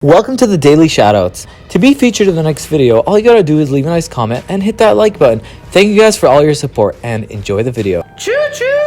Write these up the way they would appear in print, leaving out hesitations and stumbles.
Welcome to the Daily Shoutouts. To be featured in the next video, all you gotta do is leave a nice comment and hit that like button. Thank you guys for all your support and enjoy the video. Choo-choo!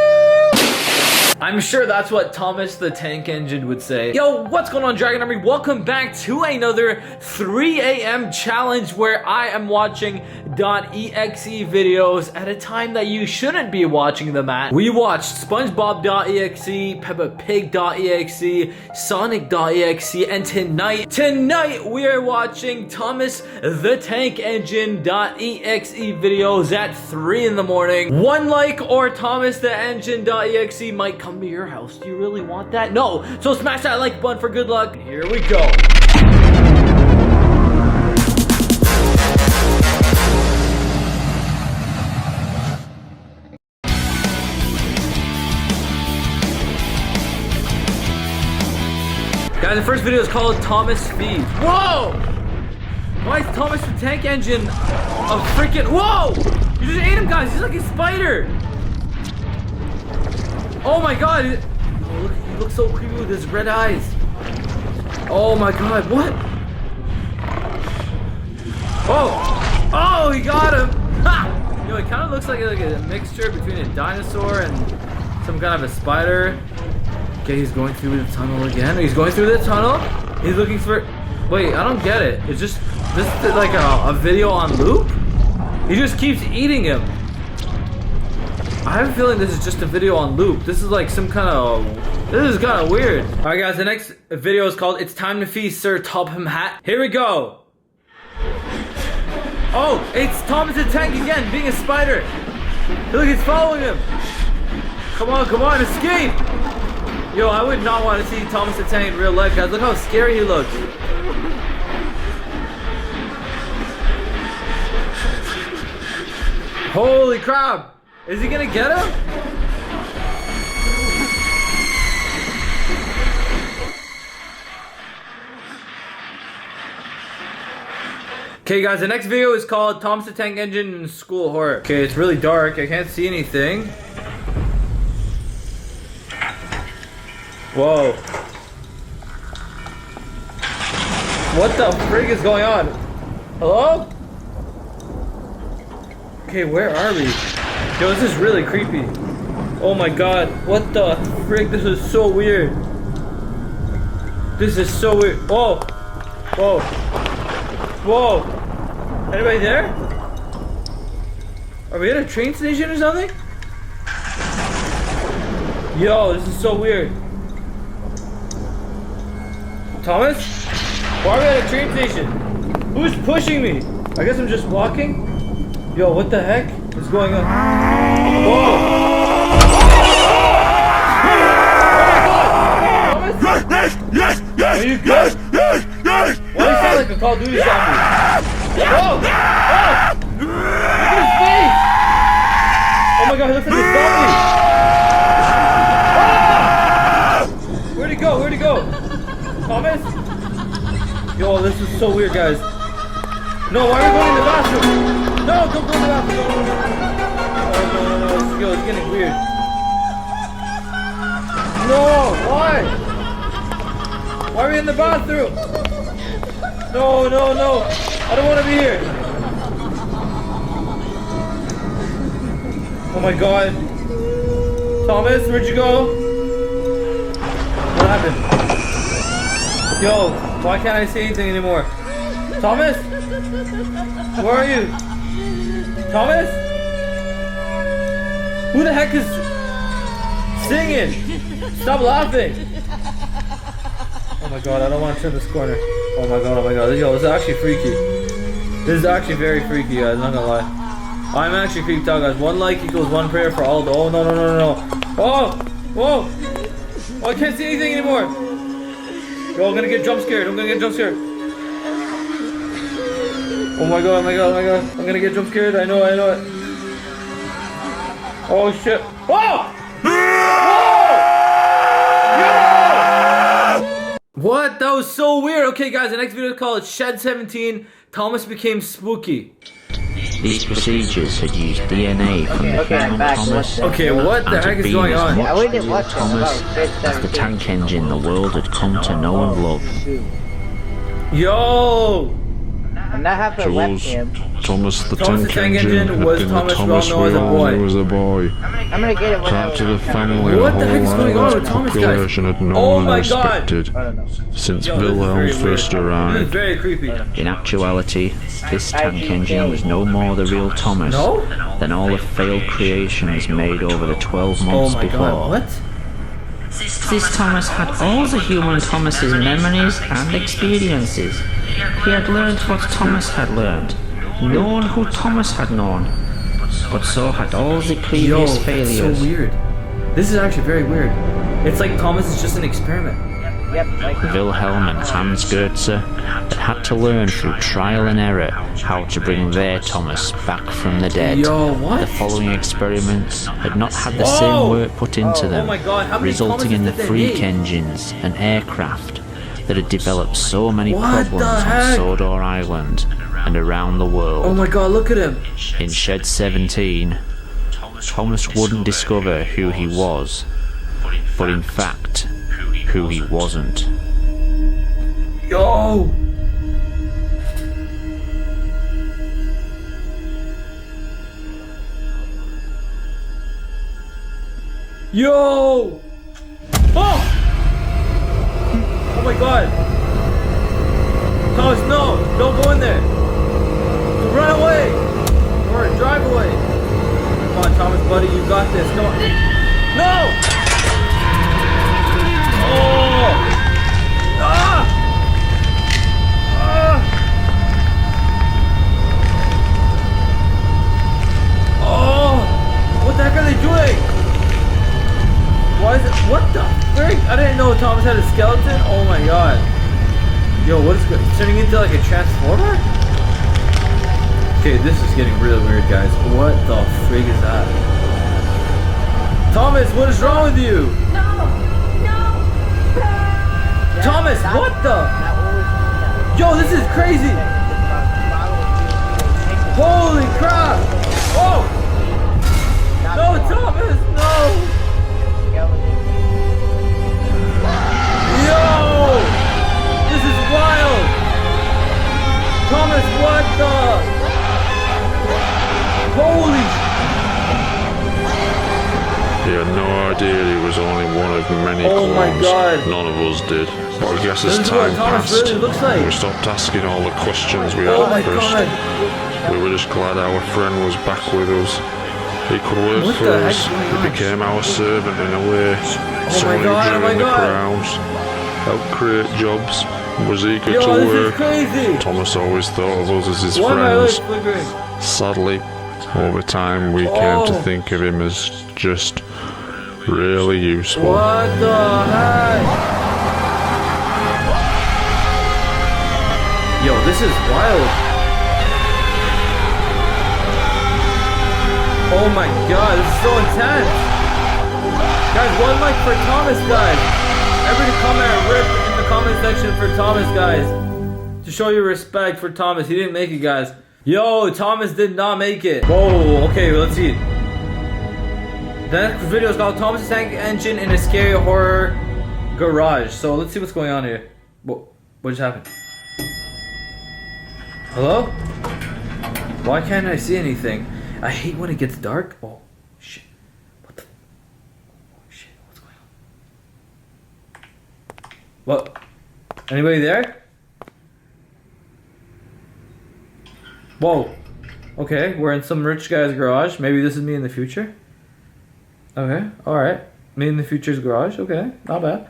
I'm sure that's what Thomas the Tank Engine would say. Yo, what's going on, Dragon Army? Welcome back to another 3 a.m. challenge where I am watching .exe videos at a time that you shouldn't be watching them at. We watched SpongeBob.EXE, Peppa.Pig.exe, Sonic.exe, and tonight we are watching Thomas the Tank Engine.exe videos at 3 in the morning. One like or Thomas the Engine.exe might come to your house. Do you really want that? No. So smash that like button for good luck. Here we go. Guys, the first video is called Thomas Feeds. Whoa! Why is Thomas the Tank Engine a freaking... Whoa! You just ate him, guys. He's like a spider. Oh my god. Oh, look, he looks so creepy with his red eyes. Oh my god, what? Oh! Oh, he got him! Ha! Yo, it kind of looks like a mixture between a dinosaur and some kind of a spider. Okay, he's going through the tunnel again. He's going through the tunnel. He's looking for... Wait, I don't get it. It's just... This is like a video on loop? He just keeps eating him. I have a feeling this is just a video on loop. This is like some kind of... This is kind of weird. Alright guys, the next video is called It's Time to Feast Sir Topham Hat. Here we go. Oh, it's Thomas the Tank again, being a spider. Look, he's following him. Come on, escape. Yo, I would not want to see Thomas the Tank in real life, guys. Look how scary he looks. Holy crap. Is he gonna get him? Okay guys, the next video is called Thomas the Tank Engine and School Horror. Okay, it's really dark. I can't see anything. Whoa. What the frig is going on? Hello? Okay, where are we? Yo, this is really creepy. Oh my god. What the frig? This is so weird. This is so weird. Whoa. Whoa. Whoa. Anybody there? Are we at a train station or something? Yo, this is so weird. Thomas? Why are we at a train station? Who's pushing me? I guess I'm just walking? Yo, what the heck is going on? Whoa! Thomas? Are you good? Why do you sound like a Call of Duty zombie? Whoa! Oh! Look at his face! Oh my god, he looks like a zombie! Ah! Where'd he go? Where'd he go? Thomas? Yo, this is so weird, guys. No, why are we going in the bathroom? No, don't go in the bathroom. No. Yo, it's getting weird. No, why? Why are we in the bathroom? No. I don't want to be here. Oh my god. Thomas, where'd you go? What happened? Yo, why can't I say anything anymore? Thomas? Where are you? Thomas? Who the heck is singing? Stop laughing. Oh my god, I don't want to turn this corner. Oh my god. Yo, this is actually freaky. This is actually very freaky, guys, not gonna lie. I'm actually creeped out, guys. 1 like equals 1 prayer for Aldo. Oh, no. Oh, whoa. Oh, I can't see anything anymore. Yo, I'm gonna get jump scared. Oh my god. I'm gonna get jump scared. I know it. Oh shit. Whoa! What? That was so weird. Okay guys, the next video is called Shed 17. Thomas became spooky. These procedures had used DNA from the human Thomas. Okay, what the heck is going on? Yeah, we didn't watch Thomas as the tank engine the world had come to know and love. Yo! And I have a webcam. Thomas the Thomas Tank Engine had was been Thomas the well Thomas known we as a all boy. knew as a boy. I'm gonna get it when I Part was of the family What and the the heck is whole going on with island's Thomas, guys? population had known Oh and my God. respected I don't know. since Yo, this is Wilhelm very first weird. This is arrived. very creepy. In actuality, this tank engine was no more the real Thomas No? than all the failed creations made over the 12 Oh months my before. God, what? This Thomas had all the human Thomas's memories and experiences. He had learned what Thomas had learned, known who Thomas had known, but so had all the Yo, previous that's failures. so weird. This is actually very weird. It's like Thomas is just an experiment. Yep, like Wilhelm and Hans Goetze had to learn through trial and error how to bring their Thomas back from the dead. Yo, what? The following experiments had not had the Whoa! same work put into them, Oh my God, how many resulting in the Thomases did they freak need? engines and aircraft that had developed so many What the problems on heck? Sodor Island and around the world. Oh my God, look at him. In Shed 17, Thomas wouldn't discover who he was, but in fact, who he wasn't. Yo! Yo! Oh! Oh my God! Thomas, no! Don't go in there! Run away! Or drive away! Come on, Thomas, buddy, you got this. Come on. No! Oh! Ah! Ah! Oh! What the heck are they doing? Why is it? What the frick? I didn't know Thomas had a skeleton. Oh my God! Yo, what is it? It's turning into like a transformer? Okay, this is getting really weird, guys. What the frig is that? Thomas, what is wrong with you? Thomas, what the? Yo, this is crazy! Holy crap! Oh! No, Thomas, no! Yo! This is wild! Thomas, what the? Holy! He had no idea he was only one of many Oh my clones. God. None of us did. But I guess as This is what time Thomas passed, really looks like. we stopped asking all the questions we Oh had my at first. God! We were just glad our friend was back with us. He could work What for the us. heck's going He on? became our servant in a way. So my he God, drew oh my in the God. crowds, helped create jobs, was eager Yo, to this is work. crazy! Thomas always thought of us as his Why are my legs friends. flickering? Sadly, over time we came to Oh. think of him as just really useful. What the heck? Yo, this is wild. Oh my God, this is so intense. Guys, one like for Thomas, guys. Everybody comment rip in the comment section for Thomas, guys. To show your respect for Thomas. He didn't make it, guys. Yo, Thomas did not make it. Whoa, okay, let's see. The next video is called Thomas the Tank Engine in a Scary Horror Garage. So let's see what's going on here. What just happened? Hello? Why can't I see anything? I hate when it gets dark. Oh, shit. What the? Oh, shit, what's going on? What? Anybody there? Whoa. Okay, we're in some rich guy's garage. Maybe this is me in the future. Okay, alright. Me in the future's garage. Okay, not bad.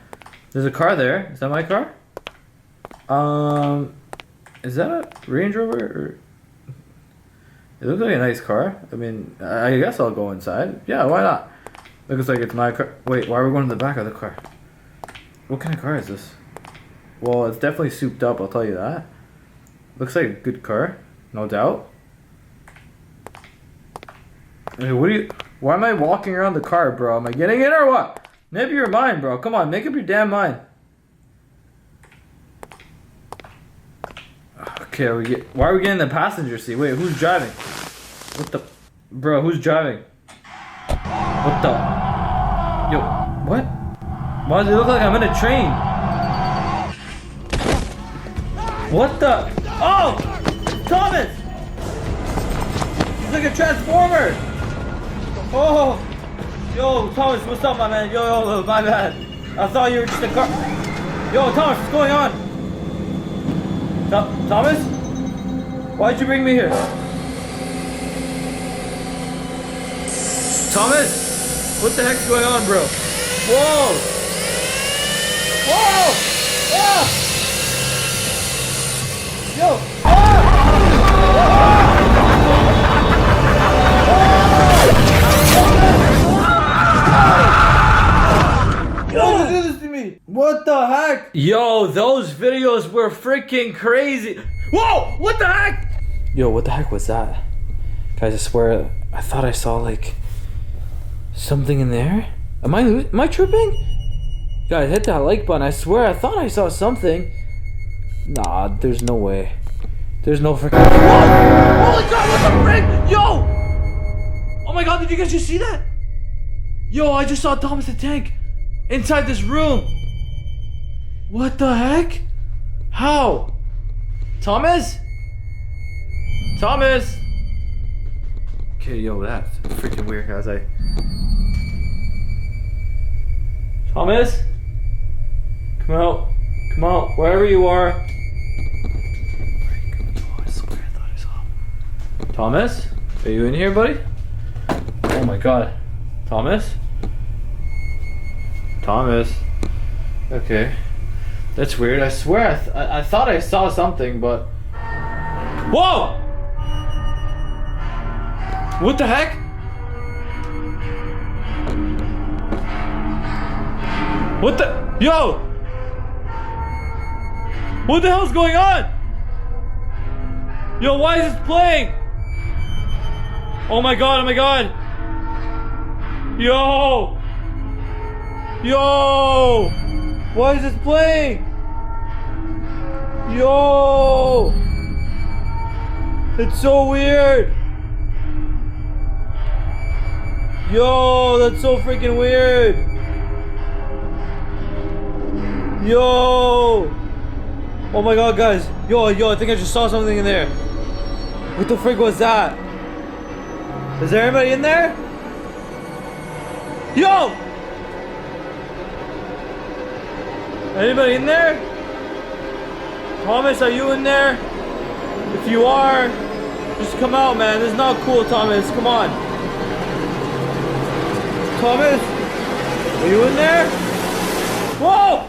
There's a car there. Is that my car? Is that a Range Rover? Or... It looks like a nice car. I mean, I guess I'll go inside. Yeah, why not? Looks like it's my car. Wait, why are we going to the back of the car? What kind of car is this? Well, it's definitely souped up, I'll tell you that. Looks like a good car, no doubt. Hey, what are you... Why am I walking around the car, bro? Am I getting in or what? Make up your mind, bro. Come on, make up your damn mind. Okay, why are we getting in the passenger seat? Wait, who's driving? What the... Bro, who's driving? What the... Yo, what? Why does it look like I'm in a train? What the? Oh! Thomas! He's like a transformer! Oh! Yo, Thomas, what's up, my man? Yo, my bad. I thought you were just a car. Yo, Thomas, what's going on? Thomas? Why'd you bring me here? Thomas? What the heck's going on, bro? Whoa! Whoa! Ah! Yo! Don't do this to me! What the heck? Yo, those videos were freaking crazy. Whoa! What the heck? Yo, what the heck was that? Guys, I swear, I thought I saw like something in there. Am I tripping? Guys, hit that like button. I swear, I thought I saw something. Nah, there's no way. There's no freaking. Whoa! Holy God! What the frick? Yo! Oh my God! Did you guys just see that? Yo, I just saw Thomas the Tank inside this room. What the heck? How? Thomas? Thomas? Okay, yo, that's freaking weird, guys. Thomas? Come out. Come out. Wherever you are. Oh, I swear I thought I saw him. Thomas? Are you in here, buddy? Oh my God. Thomas? Thomas? Okay. That's weird. I swear I thought I saw something, but... Whoa! What the heck? What the? Yo! What the hell's going on? Yo, why is this playing? Oh my God, oh my God. Yo! Yo! Why is this playing? Yo! It's so weird. Yo, that's so freaking weird. Yo! Oh my God, guys. Yo, I think I just saw something in there. What the frick was that? Is there anybody in there? Yo! Anybody in there? Thomas, are you in there? If you are, just come out, man. This is not cool, Thomas. Come on. Thomas? Are you in there? Whoa!